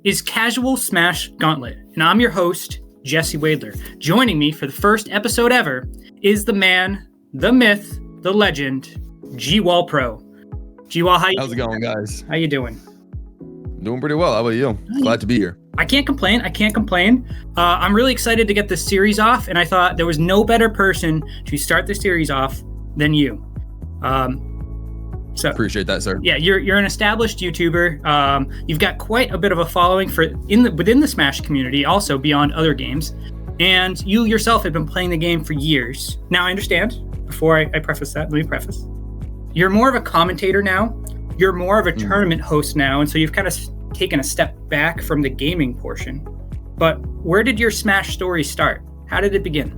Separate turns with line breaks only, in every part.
is Casual Smash Gauntlet, and I'm your host, Jesse Wadler. Joining me for the first episode ever is the man, the myth, the legend, GWallPro. GWall,
how's it going, guys?
How you doing?
Doing pretty well. How about you? Glad to be here.
I can't complain. I'm really excited to get this series off, and I thought there was no better person to start the series off than you. So
appreciate that, sir.
Yeah, you're an established YouTuber. You've got quite a bit of a following within the Smash community, also beyond other games. And you yourself have been playing the game for years. Now, I understand. Before I preface that, let me preface. You're more of a commentator now. You're more of a tournament host now, and so you've kind of taken a step back from the gaming portion. But where did your Smash story start? How did it begin?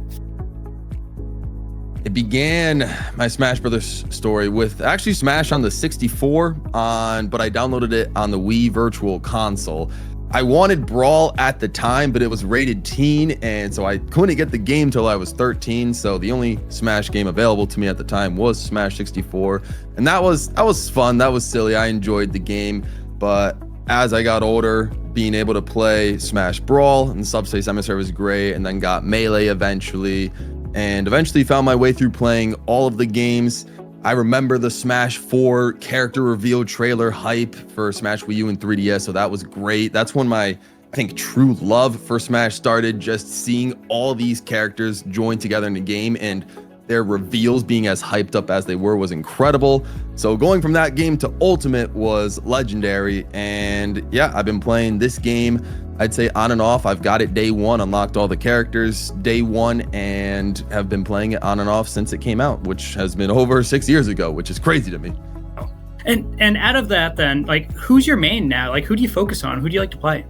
It began, my Smash Brothers story, with actually Smash on the 64, but I downloaded it on the Wii Virtual Console. I wanted Brawl at the time, but it was rated teen, and so I couldn't get the game till I was 13. So the only Smash game available to me at the time was Smash 64, and that was fun. That was silly. I enjoyed the game, but as I got older, being able to play Smash Brawl and Subspace Emissary was great, and then got Melee eventually, and eventually found my way through playing all of the games. I remember the Smash 4 character reveal trailer hype for Smash Wii U and 3DS, so that was great. That's when my, I think, true love for Smash started, just seeing all these characters join together in the game, and their reveals being as hyped up as they were was incredible. So going from that game to Ultimate was legendary, and yeah, I've been playing this game, I'd say on and off. I've got it day one, unlocked all the characters day one, and have been playing it on and off since it came out, which has been over 6 years ago, which is crazy to me.
And out of that then, like, who's your main now? Like, who do you focus on? Who do you like to play?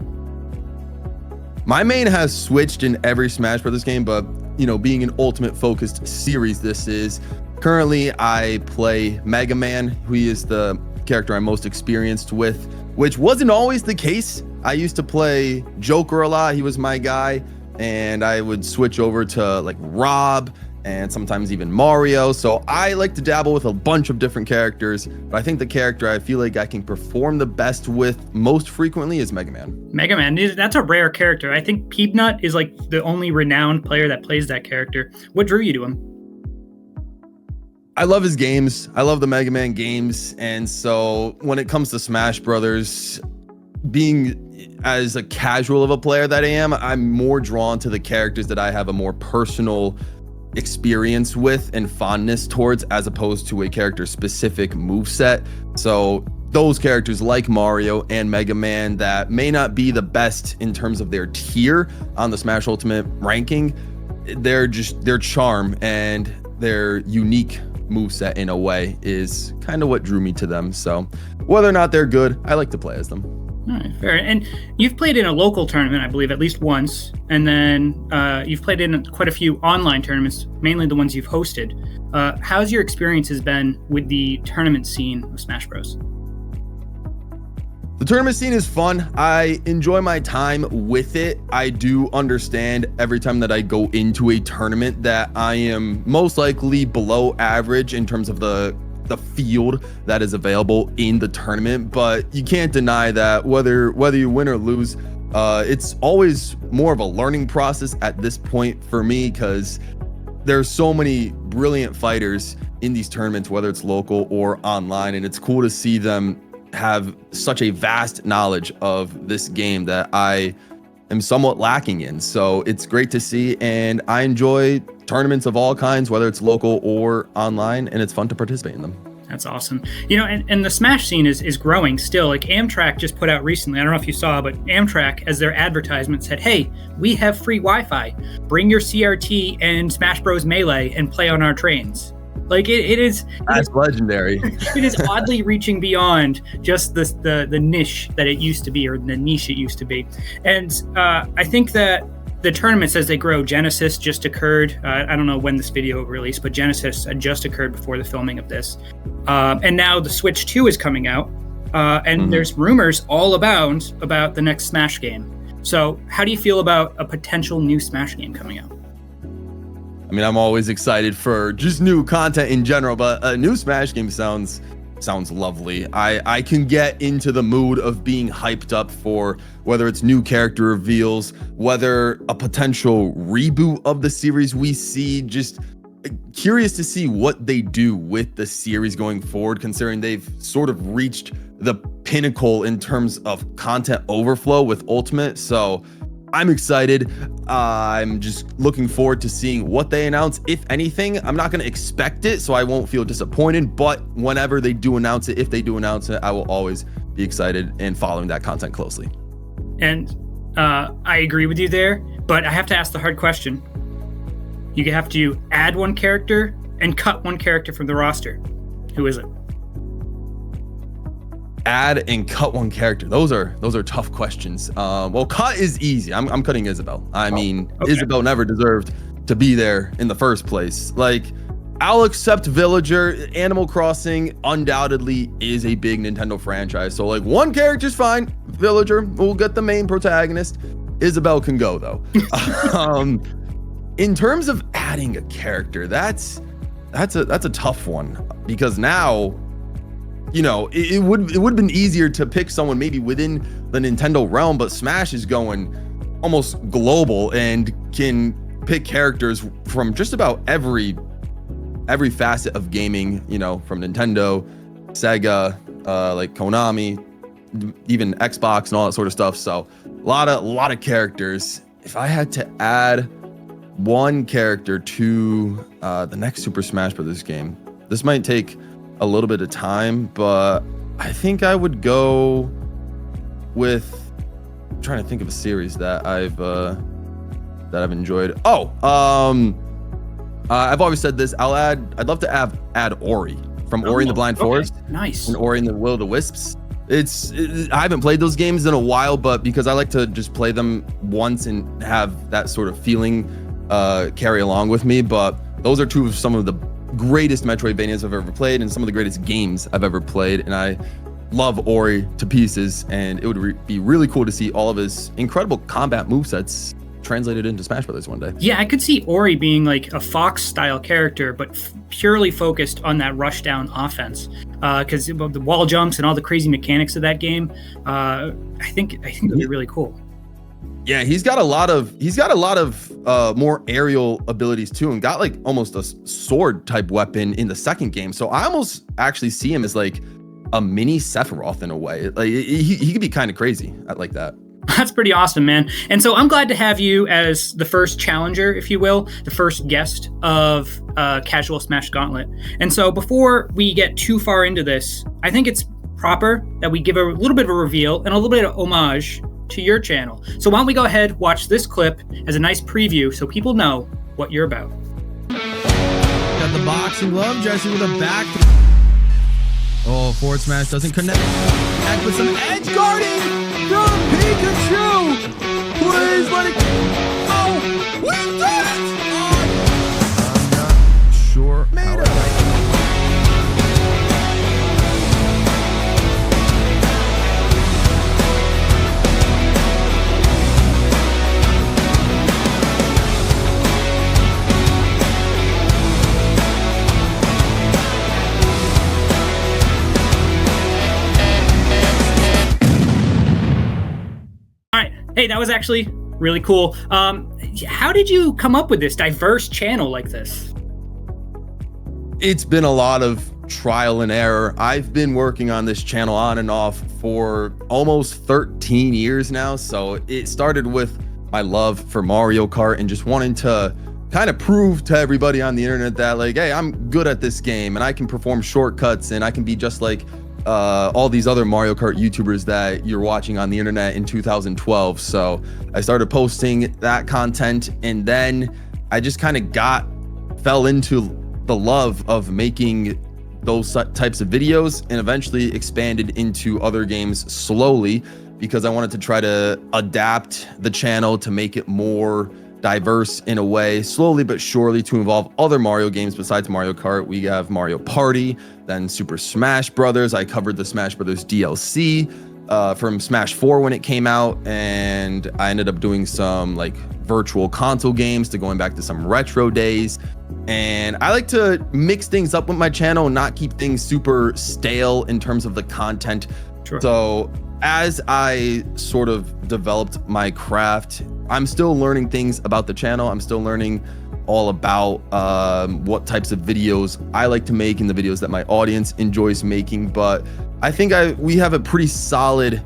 My main has switched in every Smash Brothers game, but you know, being an Ultimate focused series, this is currently I play Mega Man, who is the character I'm most experienced with, which wasn't always the case. I used to play Joker a lot. He was my guy, and I would switch over to like Rob and sometimes even Mario. So I like to dabble with a bunch of different characters, but I think the character I feel like I can perform the best with most frequently is Mega Man.
Mega Man, that's a rare character. I think Peanut is like the only renowned player that plays that character. What drew you to him?
I love his games. I love the Mega Man games. And so when it comes to Smash Brothers, being as a casual of a player that I am, I'm more drawn to the characters that I have a more personal experience with and fondness towards, as opposed to a character specific moveset. So those characters like Mario and Mega Man that may not be the best in terms of their tier on the Smash Ultimate ranking, their charm and their unique moveset in a way is kind of what drew me to them. So whether or not they're good, I like to play as them.
All right, fair. And you've played in a local tournament, I believe, at least once. And then you've played in quite a few online tournaments, mainly the ones you've hosted. How's your experiences been with the tournament scene of Smash Bros?
The tournament scene is fun. I enjoy my time with it. I do understand every time that I go into a tournament that I am most likely below average in terms of the field that is available in the tournament, but you can't deny that whether you win or lose, it's always more of a learning process at this point for me, because there's so many brilliant fighters in these tournaments, whether it's local or online, and it's cool to see them have such a vast knowledge of this game that I am somewhat lacking in. So it's great to see, and I enjoy tournaments of all kinds, whether it's local or online, and it's fun to participate in them.
That's awesome. You know, and the Smash scene is growing still. Like Amtrak just put out recently, I don't know if you saw, but Amtrak, as their advertisement, said, hey, we have free Wi-Fi. Bring your CRT and Smash Bros. Melee and play on our trains. Like it is.
That's legendary.
It is oddly reaching beyond just the niche that it used to be, or the niche it used to be. And I think that the tournaments as they grow, Genesis just occurred. I don't know when this video released, but Genesis had just occurred before the filming of this. And now the Switch 2 is coming out. And there's rumors all about the next Smash game. So how do you feel about a potential new Smash game coming out?
I mean, I'm always excited for just new content in general, but a new Smash game sounds sounds lovely. I can get into the mood of being hyped up for whether it's new character reveals, whether a potential reboot of the series we see. Just curious to see what they do with the series going forward, considering they've sort of reached the pinnacle in terms of content overflow with Ultimate. So I'm excited. I'm just looking forward to seeing what they announce. If anything, I'm not going to expect it, so I won't feel disappointed. But whenever they do announce it, if they do announce it, I will always be excited and following that content closely. And
I agree with you there, but I have to ask the hard question. You have to add one character and cut one character from the roster. Who is it?
Add and cut one character. Those are tough questions. Well, cut is easy. I'm cutting Isabel. I mean, okay. Isabel never deserved to be there in the first place. Like, I'll accept Villager. Animal Crossing undoubtedly is a big Nintendo franchise. So like, one character's fine. Villager, we'll get the main protagonist. Isabel can go though. In terms of adding a character, that's a tough one, because now, you know, it would have been easier to pick someone maybe within the Nintendo realm, but Smash is going almost global and can pick characters from just about every facet of gaming, you know, from Nintendo, Sega, like Konami, even Xbox and all that sort of stuff. So a lot of characters. If I had to add one character to the next Super Smash Bros. Game, this might take a little bit of time, but I think I would go with, I'm trying to think of a series that I've enjoyed. I've always said this. I'd love to add Ori from Ori and the Blind Forest.
Nice.
And Ori and the Will of the Wisps. I haven't played those games in a while, but because I like to just play them once and have that sort of feeling carry along with me. But those are two of some of the greatest Metroidvanias I've ever played and some of the greatest games I've ever played. And I love Ori to pieces, and it would be really cool to see all of his incredible combat movesets translated into Smash Brothers one day.
Yeah, I could see Ori being like a Fox style character, but purely focused on that rush down offense. Because the wall jumps and all the crazy mechanics of that game, I think it'd be really cool.
Yeah, he's got a lot of more aerial abilities too, and got like almost a sword type weapon in the second game. So I almost actually see him as like a mini Sephiroth in a way. Like he could be kind of crazy like that.
That's pretty awesome, man. And so I'm glad to have you as the first challenger, if you will, the first guest of Casual Smash Gauntlet. And so before we get too far into this, I think it's proper that we give a little bit of a reveal and a little bit of homage to your channel. So why don't we go ahead, watch this clip as a nice preview so people know what you're about.
Got the boxing glove, Jesse with a back. Oh, forward smash doesn't connect. Back with some edge guarding from Pikachu. Please let it go. Oh, we did it! I'm not sure how I like it.
Hey, that was actually really cool. How did you come up with this diverse channel like this?
It's been a lot of trial and error. I've been working on this channel on and off for almost 13 years now. So it started with my love for Mario Kart and just wanting to kind of prove to everybody on the internet that like, hey, I'm good at this game and I can perform shortcuts and I can be just like all these other Mario Kart YouTubers that you're watching on the internet in 2012. So I started posting that content, and then I just kind of fell into the love of making those types of videos, and eventually expanded into other games slowly because I wanted to try to adapt the channel to make it more diverse in a way, slowly but surely, to involve other Mario games besides Mario Kart. We have Mario Party, then Super Smash Brothers. I covered the Smash Brothers DLC. from Smash 4 when it came out, and I ended up doing some like virtual console games to going back to some retro days. And I like to mix things up with my channel and not keep things super stale in terms of the content.
Sure.
So as I sort of developed my craft, I'm still learning things about the channel. I'm still learning all about what types of videos I like to make and the videos that my audience enjoys making. But I think we have a pretty solid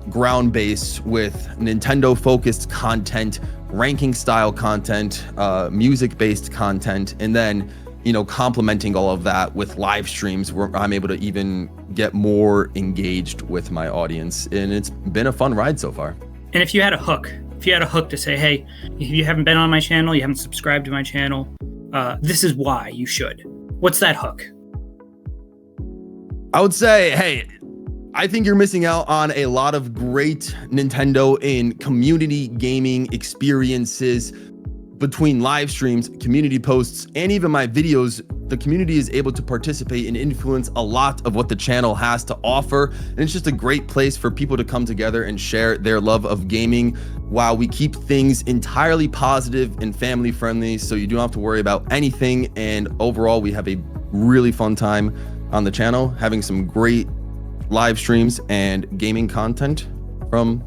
ground base with Nintendo focused content, ranking style content, music based content, and then, you know, complementing all of that with live streams where I'm able to even get more engaged with my audience. And it's been a fun ride so far.
And if you had a hook to say, hey, if you haven't been on my channel, you haven't subscribed to my channel, this is why you should. What's that hook?
I would say, hey, I think you're missing out on a lot of great Nintendo and community gaming experiences. Between live streams, community posts, and even my videos, the community is able to participate and influence a lot of what the channel has to offer. And it's just a great place for people to come together and share their love of gaming while we keep things entirely positive and family friendly. So you don't have to worry about anything. And overall, we have a really fun time on the channel, having some great live streams and gaming content from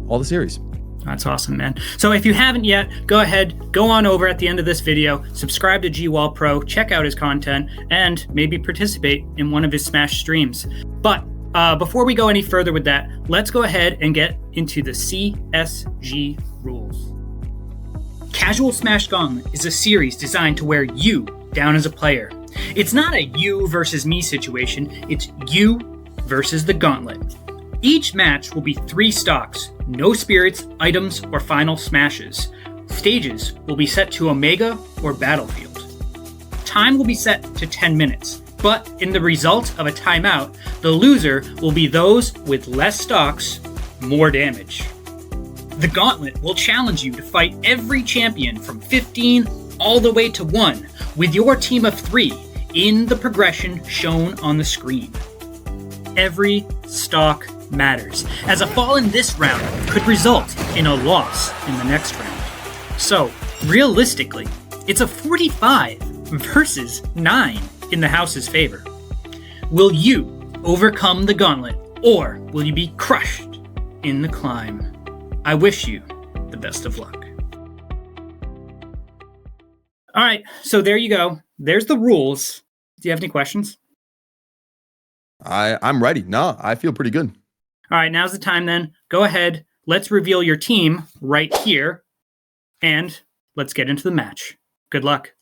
all the series.
That's awesome, man. So if you haven't yet, go ahead, go on over at the end of this video, subscribe to GWallPro, check out his content, and maybe participate in one of his Smash streams. But before we go any further with that, let's go ahead and get into the CSG rules. Casual Smash Gauntlet is a series designed to wear you down as a player. It's not a you versus me situation, it's you versus the gauntlet. Each match will be 3 stocks, no spirits, items, or final smashes. Stages will be set to Omega or Battlefield. Time will be set to 10 minutes, but in the result of a timeout, the loser will be those with less stocks, more damage. The gauntlet will challenge you to fight every champion from 15 all the way to 1 with your team of 3 in the progression shown on the screen. Every stock matters, as a fall in this round could result in a loss in the next round. So, realistically, it's a 45 versus 9 in the house's favor. Will you overcome the gauntlet, or will you be crushed in the climb? I wish you the best of luck. All right, so there you go. There's the rules. Do you have any questions?
I'm ready. No, I feel pretty good.
All right, now's the time then. Go ahead. Let's reveal your team right here. And let's get into the match. Good luck.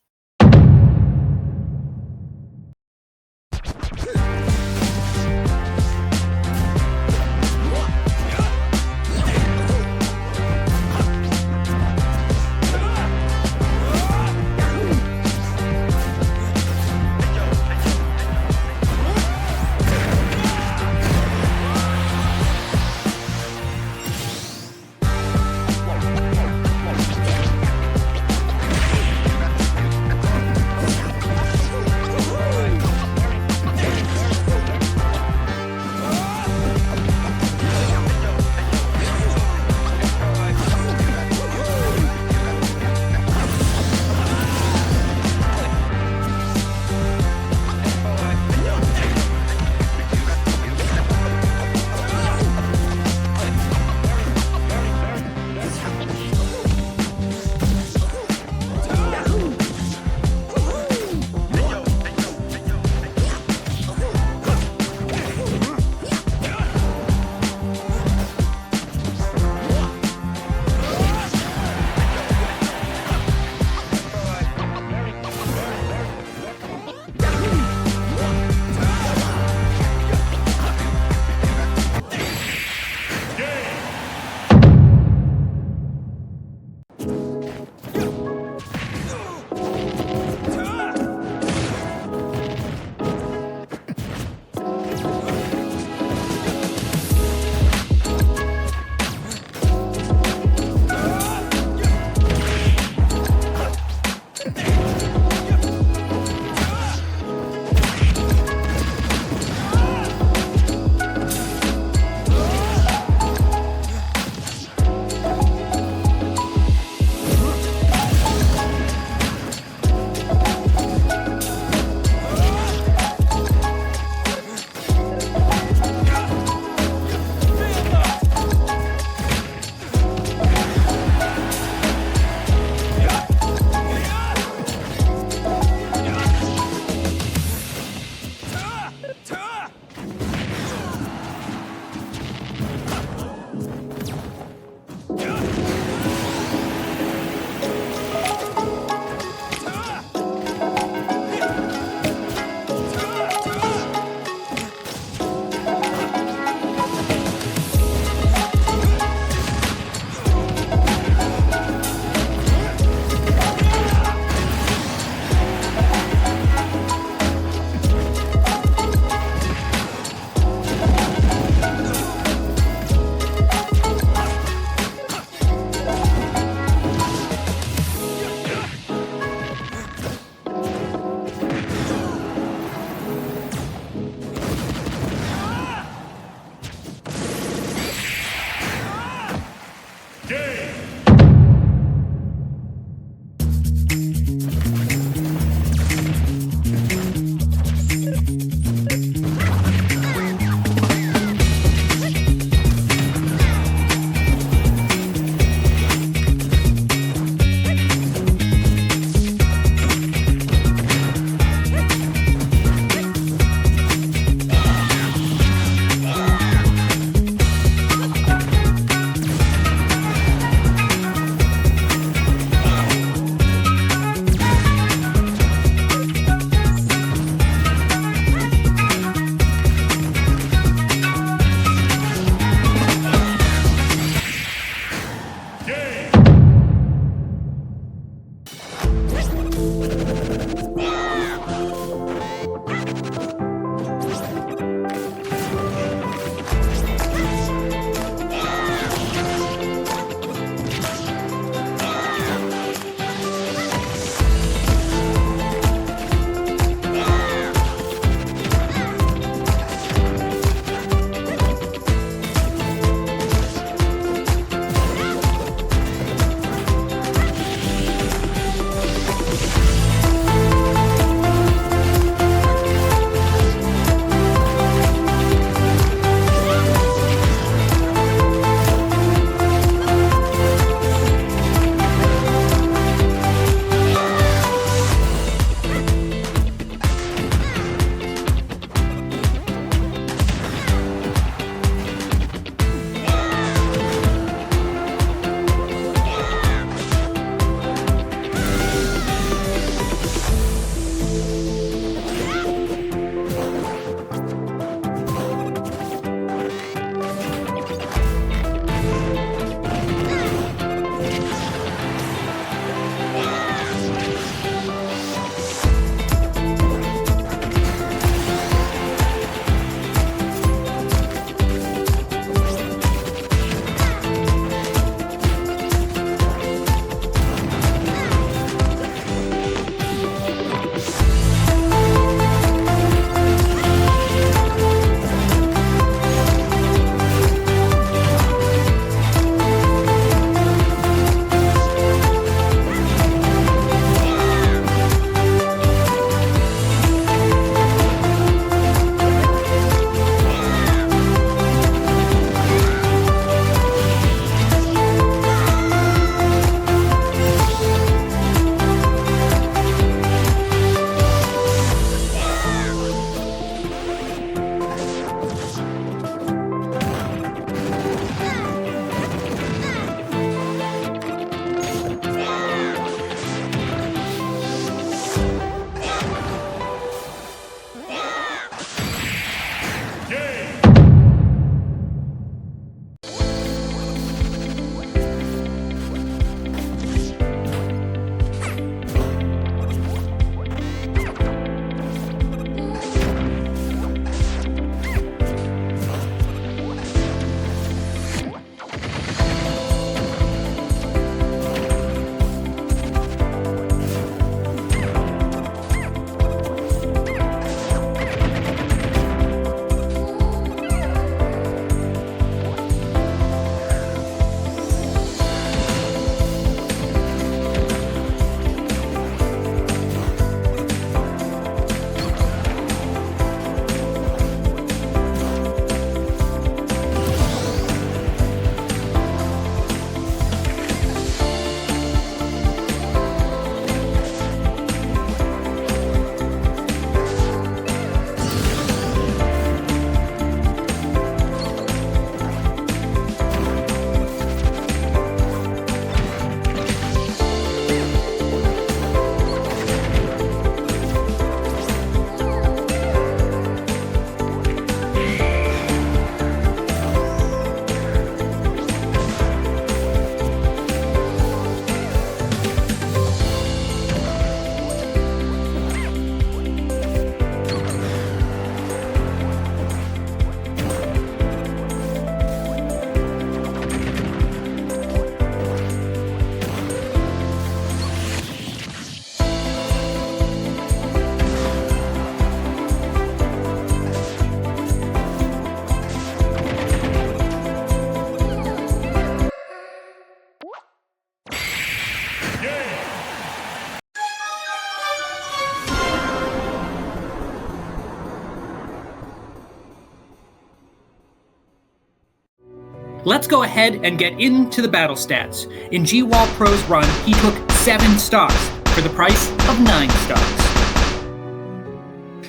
Let's go ahead and get into the battle stats. In GWallPro's run, he took 7 stocks for the price of 9 stocks,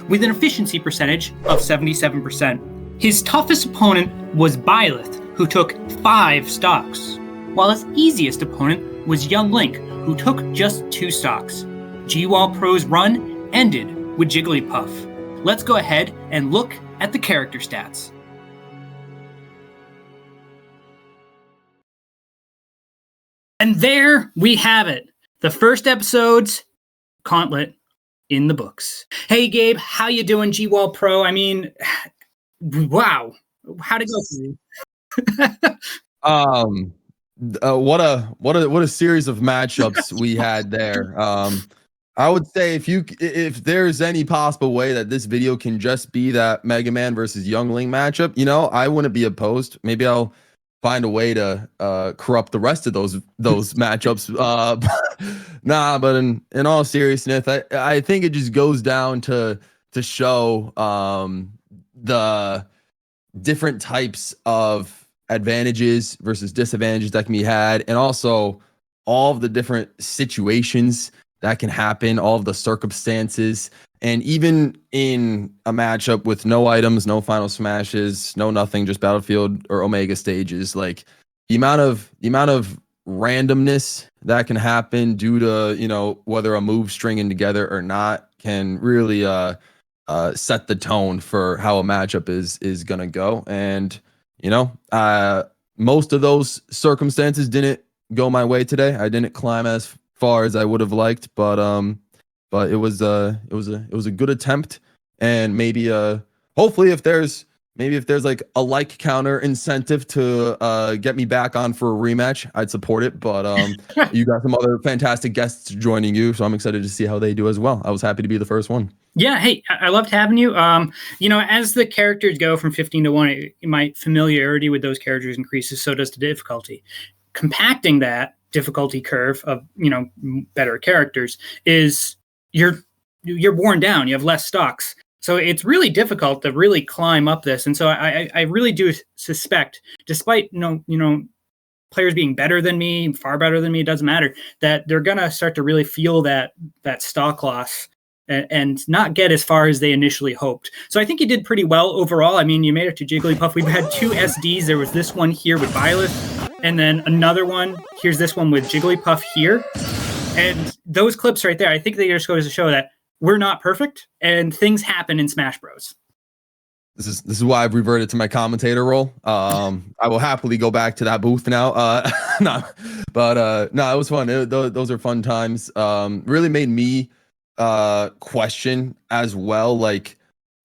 with an efficiency percentage of 77%. His toughest opponent was Byleth, who took 5 stocks, while his easiest opponent was Young Link, who took just 2 stocks. GWallPro's run ended with Jigglypuff. Let's go ahead and look at the character stats. And there we have it. The first episode's Gauntlet in the books. Hey Gabe, how you doing, GWallPro? I mean, wow. How'd it go for you?
What a series of matchups we had there. I would say if there's any possible way that this video can just be that Mega Man versus Young Link matchup, you know, I wouldn't be opposed. Maybe I'll find a way to corrupt the rest of those matchups. Nah, but in all seriousness, I think it just goes down to show the different types of advantages versus disadvantages that can be had, and also all of the different situations that can happen, all of the circumstances. And even in a matchup with no items, no final smashes, no nothing, just battlefield or omega stages, like the amount of randomness that can happen due to, you know, whether a move stringing together or not can really set the tone for how a matchup is gonna go. And you know, most of those circumstances didn't go my way today. I didn't climb as far as I would have liked, but it was a good attempt. And maybe hopefully if there's like a like counter incentive to get me back on for a rematch, I'd support it. But you got some other fantastic guests joining you, so I'm excited to see how they do as well. I was happy to be the first one.
Yeah, hey, I loved having you. You know, as the characters go from 15 to 1, my familiarity with those characters increases, so does the difficulty. Compacting that difficulty curve of, you know, better characters is you're worn down, you have less stocks. So it's really difficult to really climb up this. And so I really do suspect, despite you know, players being better than me, far better than me, it doesn't matter, that they're gonna start to really feel that stock loss and not get as far as they initially hoped. So I think you did pretty well overall. I mean, you made it to Jigglypuff. We've had 2 SDs. There was this one here with Byleth, and then another one. Here's this one with Jigglypuff here. And those clips right there, I think they just go to show that we're not perfect and things happen in Smash Bros.
This is why I've reverted to my commentator role. I will happily go back to that booth now. No, it was fun. Those are fun times. Really made me question as well, like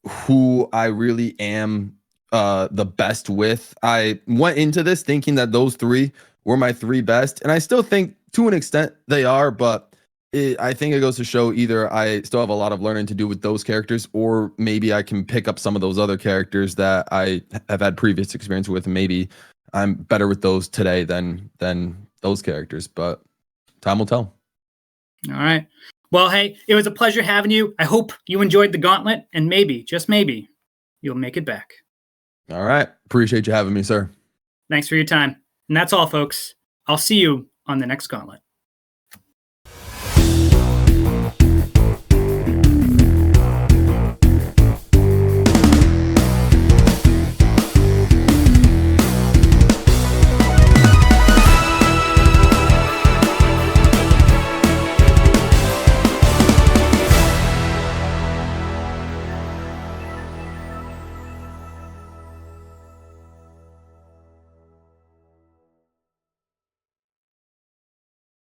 who I really am the best with. I went into this thinking that those 3 were my 3 best, and I still think to an extent they are, but I think it goes to show either I still have a lot of learning to do with those characters, or maybe I can pick up some of those other characters that I have had previous experience with, and maybe I'm better with those today than those characters, but time will tell.
All right. Well, hey, it was a pleasure having you. I hope you enjoyed the gauntlet, and maybe, just maybe, you'll make it back.
All right. Appreciate you having me, sir.
Thanks for your time. And that's all, folks. I'll see you on the next gauntlet.